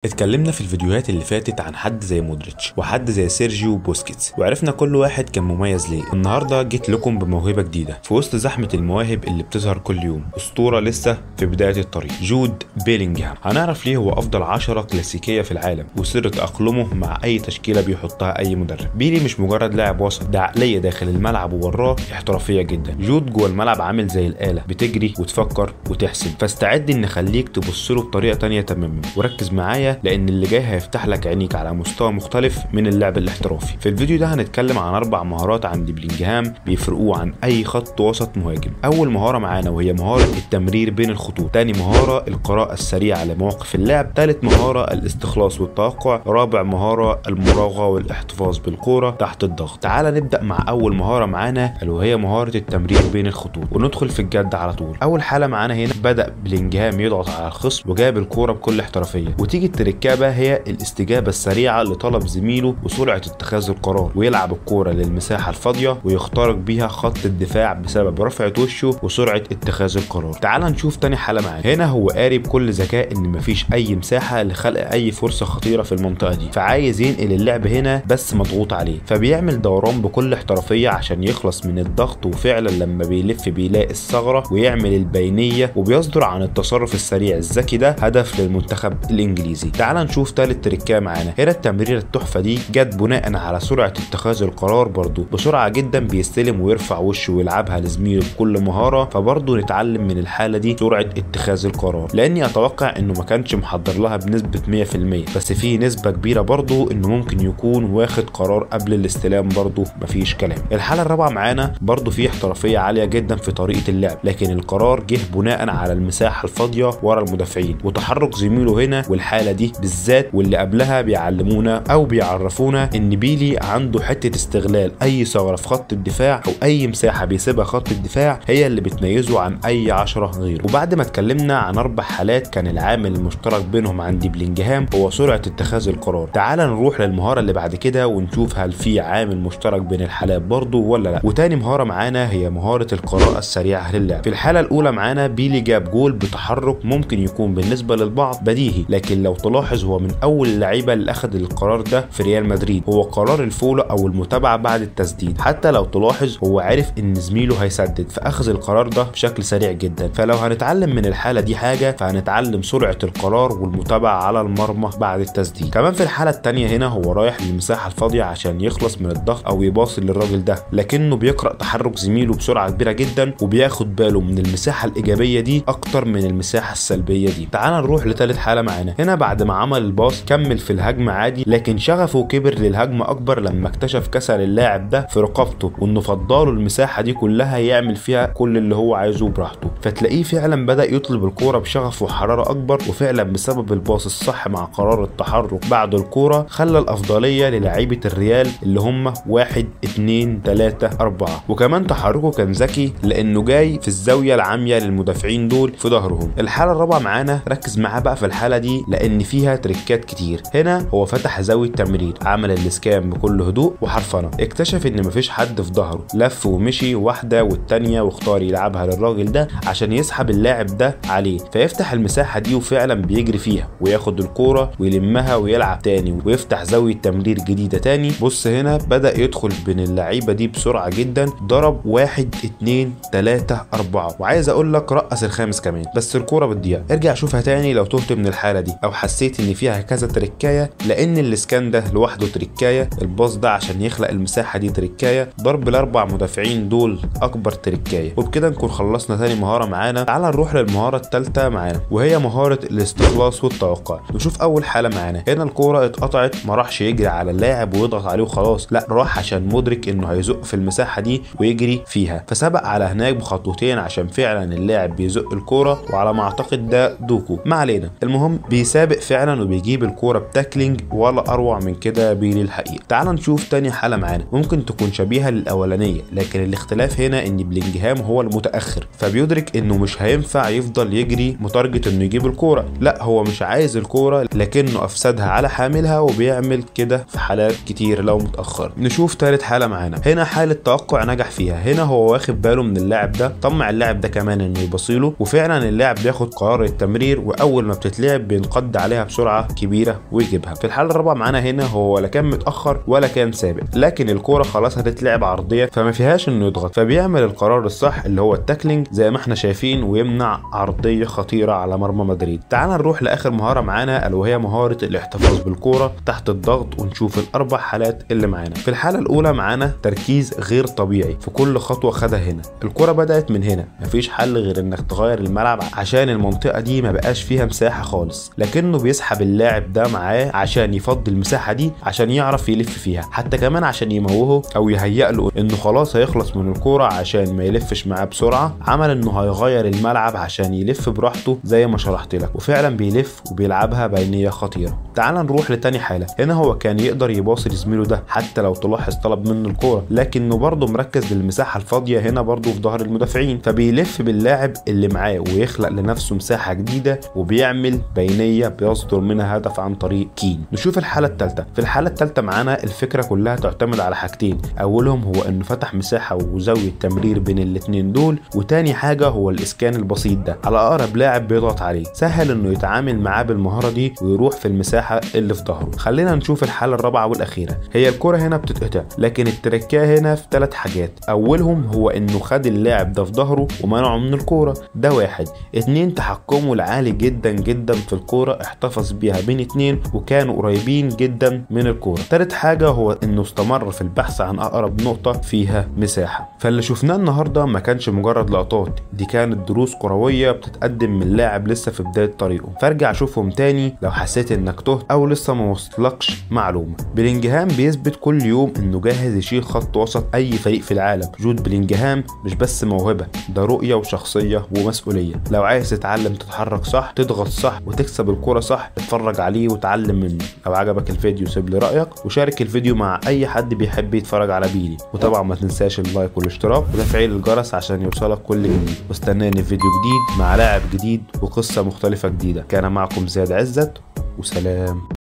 اتكلمنا في الفيديوهات اللي فاتت عن حد زي مودريتش وحد زي سيرجيو بوسكيتس وعرفنا كل واحد كان مميز ليه. النهارده جيت لكم بموهبه جديده في وسط زحمه المواهب اللي بتظهر كل يوم، اسطوره لسه في بدايه الطريق، جود بيلينغهام. هنعرف ليه هو افضل 10 كلاسيكيه في العالم وسر تاقلمه مع اي تشكيله بيحطها اي مدرب. بيلي مش مجرد لاعب وسط، ده عقليه داخل الملعب ووراه احترافيه جدا. جود جوه الملعب عامل زي الاله، بتجري وتفكر وتحسب، فاستعد ان اخليك تبص له بطريقه تانية تماما. وركز معايا لان اللي جاي هيفتح لك عينيك على مستوى مختلف من اللعب الاحترافي. في الفيديو ده هنتكلم عن 4 مهارات عند بيلينغهام بيفرقوه عن اي خط وسط مهاجم. اول مهاره معانا وهي مهاره التمرير بين الخطوط، تاني مهاره القراءه السريعه لمواقف اللعب، ثالث مهاره الاستخلاص والتوقع، رابع مهاره المراوغه والاحتفاظ بالكوره تحت الضغط. تعال نبدا مع اول مهاره معانا وهي مهاره التمرير بين الخطوط وندخل في الجد على طول. اول حاله معانا هنا بدا بيلينغهام يضغط على الخصم وجاب الكوره بكل احترافيه، وتيجي التركابه هي الاستجابه السريعه لطلب زميله وسرعه اتخاذ القرار، ويلعب الكوره للمساحه الفاضيه ويخترق بيها خط الدفاع بسبب رفعه وشه وسرعه اتخاذ القرار. تعال نشوف تاني حاله معانا. هنا هو قاري بكل ذكاء ان مفيش اي مساحه لخلق اي فرصه خطيره في المنطقه دي، فعايز ينقل اللعب هنا بس مضغوط عليه، فبيعمل دوران بكل احترافيه عشان يخلص من الضغط. وفعلا لما بيلف بيلاقي الثغره ويعمل البينيه وبيصدر عن التصرف السريع الذكي ده هدف للمنتخب الانجليزي. تعال نشوف تالت تركاه معانا. هنا التمريره التحفه دي جت بناء على سرعه اتخاذ القرار، برضو بسرعه جدا بيستلم ويرفع وشه ويلعبها لزميله بكل مهاره، فبرضو نتعلم من الحاله دي سرعه اتخاذ القرار، لاني اتوقع انه ما كانش محضر لها بنسبه 100%، بس في نسبه كبيره برضو انه ممكن يكون واخد قرار قبل الاستلام، برضو مفيش كلام. الحاله الرابعه معانا برضو في احترافيه عاليه جدا في طريقه اللعب، لكن القرار جه بناء على المساحه الفاضيه ورا المدافعين وتحرك زميله هنا. والحاله دي بالذات واللي قبلها بيعلمونا او بيعرفونا ان بيلي عنده حته استغلال اي ثغره في خط الدفاع او اي مساحه بيسيبها خط الدفاع هي اللي بتميزه عن اي 10 غيره. وبعد ما اتكلمنا عن 4 حالات كان العامل المشترك بينهم عند بيلينغهام هو سرعه اتخاذ القرار. تعال نروح للمهاره اللي بعد كده ونشوف هل في عامل مشترك بين الحالات برضو ولا لا. وتاني مهاره معانا هي مهاره القراءه السريعه للعب. في الحاله الاولى معانا بيلي جاب جول بتحرك ممكن يكون بالنسبه للبعض بديهي، لكن لو تلاحظ هو من اول اللعيبه اللي اخذ القرار ده في ريال مدريد، هو قرار الفولة او المتابعه بعد التسديد. حتى لو تلاحظ هو عرف ان زميله هيسدد فاخذ القرار ده بشكل سريع جدا. فلو هنتعلم من الحاله دي حاجه فهنتعلم سرعه القرار والمتابعه على المرمى بعد التسديد. كمان في الحاله الثانيه هنا هو رايح للمساحه الفاضيه عشان يخلص من الضغط او يباصي للراجل ده، لكنه بيقرا تحرك زميله بسرعه كبيره جدا وبياخد باله من المساحه الايجابيه دي اكتر من المساحه السلبيه دي. تعال نروح لثالث حاله معانا. هنا بعد ما عمل الباص كمل في الهجمه عادي، لكن شغفه كبر للهجمه اكبر لما اكتشف كسر اللاعب ده في رقبته وانه فضاله المساحه دي كلها يعمل فيها كل اللي هو عايزه براحته. فتلاقيه فعلا بدا يطلب الكوره بشغف وحراره اكبر، وفعلا بسبب الباص الصح مع قرار التحرك بعد الكوره خلى الافضليه للاعيبه الريال اللي هم 1 2 3 4. وكمان تحركه كان ذكي لانه جاي في الزاويه العاميه للمدافعين دول في ظهرهم. الحاله الرابعه معانا ركز معاه بقى في الحاله دي لان فيها تريكات كتير. هنا هو فتح زاويه تمرير، عمل الاسكان بكل هدوء وحرفنه، اكتشف ان مفيش حد في ظهره، لف ومشي واحده والتانيه واختار يلعبها للراجل ده عشان يسحب اللاعب ده عليه فيفتح المساحه دي، وفعلا بيجري فيها وياخد الكوره ويلمها ويلعب تاني ويفتح زاويه تمرير جديده تاني. بص هنا بدا يدخل بين اللعيبه دي بسرعه جدا، ضرب 1 2 3 4 وعايز اقول لك رقص الخامس كمان، بس الكوره بتضيع. ارجع شوفها تاني لو تهت من الحاله دي او حسيت ان فيها كذا تركايه، لان الاسكان ده لوحده تركايه، الباص ده عشان يخلق المساحه دي تركايه، ضرب ال4 مدافعين دول اكبر تركايه. وبكده نكون خلصنا تاني مهاره معانا. تعال نروح للمهاره الثالثه معانا وهي مهاره الاستخلاص والتوقع. نشوف اول حاله معانا. هنا الكوره اتقطعت، ما راحش يجري على اللاعب ويضغط عليه وخلاص، لا راح عشان مدرك انه هيزق في المساحه دي ويجري فيها، فسبق على هناك بخطوتين عشان فعلا اللاعب بيزق الكوره، وعلى ما اعتقد ده دوكو، ما علينا. المهم بيسابق فعلا وبيجيب الكوره بتاكلينج، ولا اروع من كده بيلي الحقيقه. تعال نشوف تاني حاله معانا ممكن تكون شبيهه للاولانيه، لكن الاختلاف هنا ان بيلينغهام هو المتاخر، فبيدرك انه مش هينفع يفضل يجري متارجت انه يجيب الكوره، لا هو مش عايز الكوره لكنه افسدها على حاملها، وبيعمل كده في حالات كتير لو متاخر. نشوف ثالث حاله معانا. هنا حاله توقع نجح فيها. هنا هو واخد باله من اللاعب ده، طمع اللاعب ده كمان انه يبصيله، وفعلا اللاعب بياخد قرار التمرير، واول ما بتتلعب بينقض عليها عليها بسرعه كبيره ويجيبها. في الحاله الرابعه معانا هنا هو ولا كان متاخر ولا كان سابق، لكن الكوره خلاص هتتلعب عرضيه فما فيهاش انه يضغط، فبيعمل القرار الصح اللي هو التاكلينج زي ما احنا شايفين ويمنع عرضيه خطيره على مرمى مدريد. تعال نروح لاخر مهاره معانا الا وهي مهاره الاحتفاظ بالكوره تحت الضغط، ونشوف الاربع حالات اللي معانا. في الحاله الاولى معانا تركيز غير طبيعي في كل خطوه خدها هنا. الكوره بدات من هنا، مفيش حل غير انك تغير الملعب عشان المنطقه دي ما بقاش فيها مساحه خالص، لكنه بيسحب اللاعب ده معاه عشان يفضي المساحه دي عشان يعرف يلف فيها، حتى كمان عشان يموهه او يهيأ له انه خلاص هيخلص من الكوره عشان ما يلفش معاه بسرعه. عمل انه هيغير الملعب عشان يلف براحته زي ما شرحت لك، وفعلا بيلف وبيلعبها بينيه خطيره. تعال نروح لتاني حاله. هنا هو كان يقدر يباصي لزميله ده حتى لو تلاحظ طلب منه الكوره، لكنه برضه مركز للمساحه الفاضيه هنا برضه في ظهر المدافعين، فبيلف باللاعب اللي معاه ويخلق لنفسه مساحه جديده وبيعمل بينيه بيصدر منها هدف عن طريق كين. نشوف الحاله الثالثه. في الحاله الثالثه معانا الفكره كلها تعتمد على حاجتين، اولهم هو انه فتح مساحه وزاويه تمرير بين الاثنين دول، وتاني حاجه هو الاسكان البسيط ده على اقرب لاعب بيضغط عليه، سهل انه يتعامل معاه بالمهاره دي ويروح في المساحه اللي في ظهره. خلينا نشوف الحاله الرابعه والاخيره. هي الكره هنا بتتقطع، لكن التركيه هنا في 3 حاجات. اولهم هو انه خد اللاعب ده في ظهره ومنعه من الكوره، ده واحد. 2 تحكمه العالي جدا جدا في الكوره، احتفظ بيها بين 2 وكانوا قريبين جدا من الكوره. 3 حاجه هو انه استمر في البحث عن اقرب نقطه فيها مساحه. فاللي شفناه النهارده ما كانش مجرد لقطات، دي كانت دروس كرويه بتتقدم من لاعب لسه في بدايه طريقه، فارجع شوفهم تاني لو حسيت انك تهت او لسه ما وصلكش معلومه. بلينجهام بيثبت كل يوم انه جاهز يشيل خط وسط اي فريق في العالم. جود بلينجهام مش بس موهبه، ده رؤيه وشخصيه ومسؤوليه. لو عايز تتعلم تتحرك صح، تضغط صح، وتكسب الكرة صح، اتفرج عليه وتعلم منه. لو عجبك الفيديو سيب لي رايك وشارك الفيديو مع اي حد بيحب يتفرج على بيلي، وطبعا ما تنساش اللايك والاشتراك وتفعيل الجرس عشان يوصلك كل جديد. واستناني في فيديو جديد مع لاعب جديد وقصه مختلفه جديده. كان معكم زياد عزت، وسلام.